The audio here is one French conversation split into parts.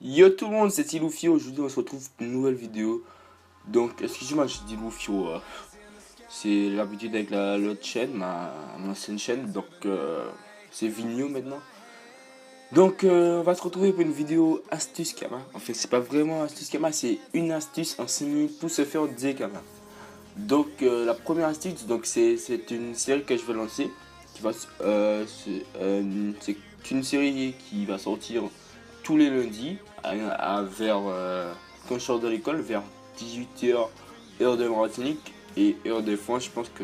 Yo tout le monde, c'est Tiloufio. Aujourd'hui, on se retrouve pour une nouvelle vidéo. Donc, excusez-moi, je dis Loufio. C'est l'habitude avec l'autre chaîne, mon ancienne chaîne. Donc, c'est Vigno maintenant. Donc, on va se retrouver pour une vidéo astuce Kama. Enfin, c'est pas vraiment astuce Kama, c'est une astuce en 6 minutes pour se faire des Kama. Donc, la première astuce, donc c'est une série que je vais lancer. C'est une série qui va sortir tous les lundis vers quand je sors de l'école vers 18h heure de Martinique et heure de France. Je pense que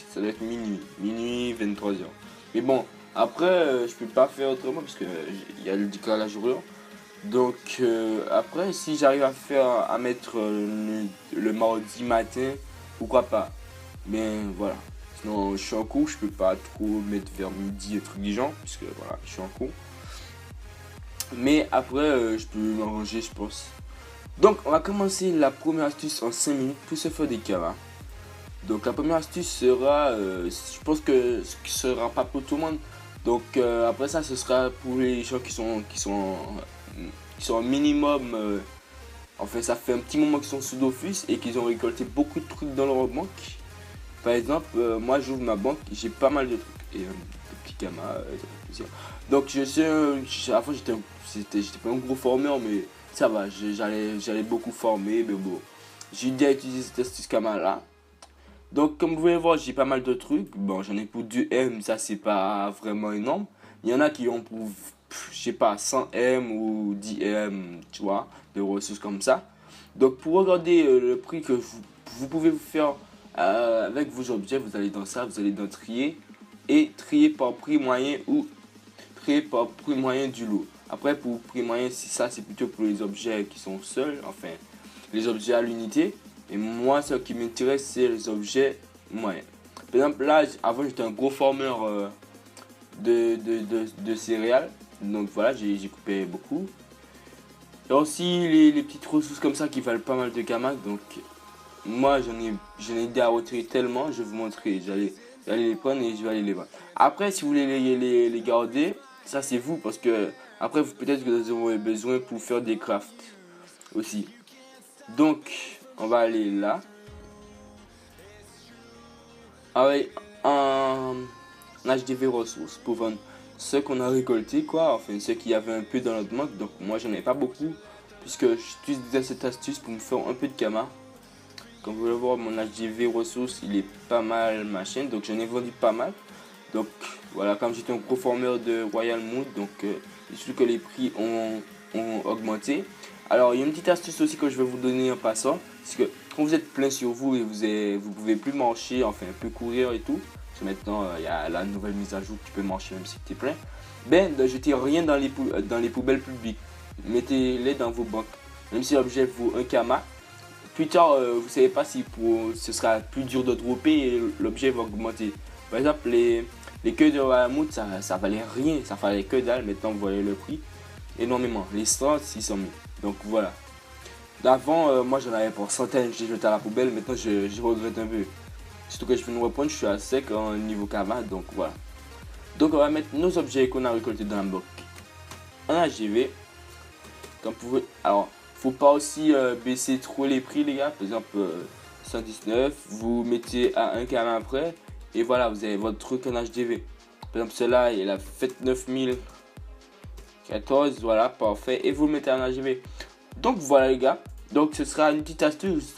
ça doit être minuit 23h. Mais bon, après je peux pas faire autrement parce que il y a le décalage horaire. Donc après, si j'arrive à mettre le mardi matin, pourquoi pas. Mais voilà, sinon je suis en cours, je peux pas trop mettre vers midi et trucs du genre puisque voilà, je suis en cours. Mais après, je peux m'arranger, je pense. Donc, on va commencer la première astuce en 5 minutes pour se faire des camas. Donc, la première astuce sera, je pense que ce qui sera pas pour tout le monde. Donc, après ça, ce sera pour les gens qui sont un minimum. Enfin, ça fait un petit moment qu'ils sont sous Dofus et qu'ils ont récolté beaucoup de trucs dans leur banque. Par exemple, moi, j'ouvre ma banque, j'ai pas mal de trucs. Et des petits camas, ça fait plaisir. Donc, avant, j'étais pas un gros formeur, mais ça va, j'allais beaucoup former, mais bon. J'ai déjà utilisé cette astuce Kama là. Donc, comme vous pouvez voir, j'ai pas mal de trucs. Bon, j'en ai pour 2 M, ça c'est pas vraiment énorme. Il y en a qui ont pour, je sais pas, 100 M ou 10 M, tu vois, de ressources comme ça. Donc, pour regarder le prix que vous pouvez vous faire avec vos objets, vous allez dans ça, vous allez dans trier et trier par prix moyen ou trier par prix moyen du lot. Après, pour prix moyen, ça c'est plutôt pour les objets qui sont seuls, enfin les objets à l'unité. Et moi, ce qui m'intéresse, c'est les objets moyens. Par exemple, là, avant j'étais un gros formeur de céréales. Donc voilà, j'ai coupé beaucoup. Et aussi les petites ressources comme ça qui valent pas mal de Kama. Donc moi j'en ai aidé à retirer tellement, je vais vous montrer. J'allais les prendre et je vais aller les vendre. Après, si vous voulez les garder, ça c'est vous parce que après peut-être que vous aurez besoin pour faire des crafts aussi. Donc on va aller là. Avec un HDV ressources pour vendre ce qu'on a récolté quoi, enfin ce qu'il y avait un peu dans notre manque. Donc moi j'en ai pas beaucoup puisque j'utilise cette astuce pour me faire un peu de Kama. Comme vous pouvez voir, mon HDV ressources il est pas mal machin, donc j'en ai vendu pas mal. Donc voilà, comme j'étais un gros formeur de Royal Mood, donc il suffit que les prix ont augmenté. Alors il y a une petite astuce aussi que je vais vous donner en passant, c'est que quand vous êtes plein sur vous et vous pouvez plus marcher, enfin plus courir et tout, parce que maintenant il y a la nouvelle mise à jour, tu peux marcher même si tu es plein, ben ne jetez rien dans les poubelles publiques, mettez-les dans vos banques, même si l'objet vaut 1 Kama. Plus tard, vous savez pas si ce sera plus dur de dropper et l'objet va augmenter. Par exemple, les queues de Mammouth, ça valait rien, ça valait que dalle. Maintenant, vous voyez le prix énormément. Les 100, 600 000. Donc voilà. D'avant, moi j'en avais pour centaines, j'ai jeté à la poubelle. Maintenant, je regrette un peu. Surtout que je viens de reprendre, je suis à sec en niveau Kama. Donc voilà. Donc on va mettre nos objets qu'on a récoltés dans la bloc en HGV. Comme vous pouvez. Alors, faut pas aussi baisser trop les prix les gars. Par exemple 119, vous mettez à 1 Kama après et voilà, vous avez votre truc en HDV. Par exemple celle-là il a fait 9014, voilà, parfait, et vous le mettez en HDV. Donc voilà les gars, donc ce sera une petite astuce,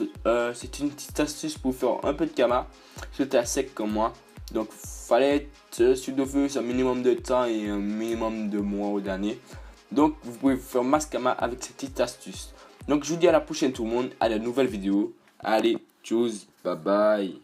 c'est une petite astuce pour faire un peu de Kama si tu es à sec comme moi. Donc fallait être sur Dofus un minimum de temps et un minimum de mois ou d'années. Donc vous pouvez faire masse Kama avec cette petite astuce. Donc je vous dis à la prochaine tout le monde, à la nouvelle vidéo. Allez, tchuss, bye bye.